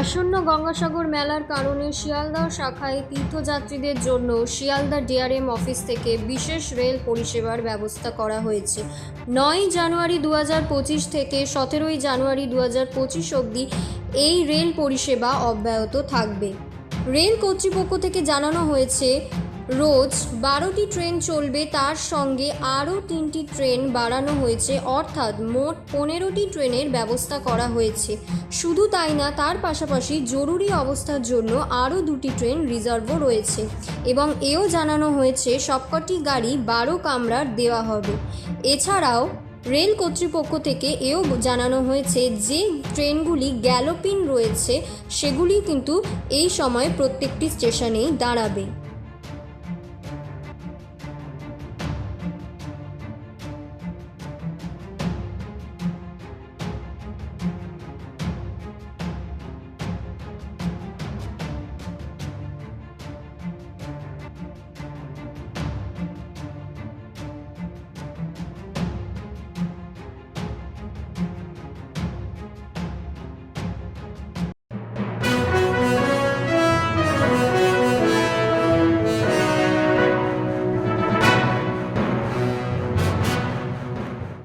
আসন্ন গঙ্গাসাগর মেলার কারণে শিয়ালদহ শাখায় তীর্থযাত্রীদের জন্য শিয়ালদহ ডিআরএম অফিস থেকে বিশেষ রেল পরিষেবার ব্যবস্থা করা হয়েছে। 9 জানুয়ারি 2025 থেকে 17 জানুয়ারি 2025 অবধি এই রেল পরিষেবা অব্যাহত থাকবে। রেল কর্তৃপক্ষ থেকে জানানো হয়েছে, রোজ 12টি ট্রেন চলবে, তার সঙ্গে আরও 3টি ট্রেন বাড়ানো হয়েছে, অর্থাৎ মোট 15টি ট্রেনের ব্যবস্থা করা হয়েছে। শুধু তাই না, তার পাশাপাশি জরুরি অবস্থার জন্য আরও 2টি ট্রেন রিজার্ভও রয়েছে এবং এও জানানো হয়েছে সবকটি গাড়ি 12 কামরার দেওয়া হবে। এছাড়াও রেল কর্তৃপক্ষ থেকে এও জানানো হয়েছে যে ট্রেনগুলি গ্যালোপিন রয়েছে সেগুলি কিন্তু এই সময় প্রত্যেকটি স্টেশনেই দাঁড়াবে।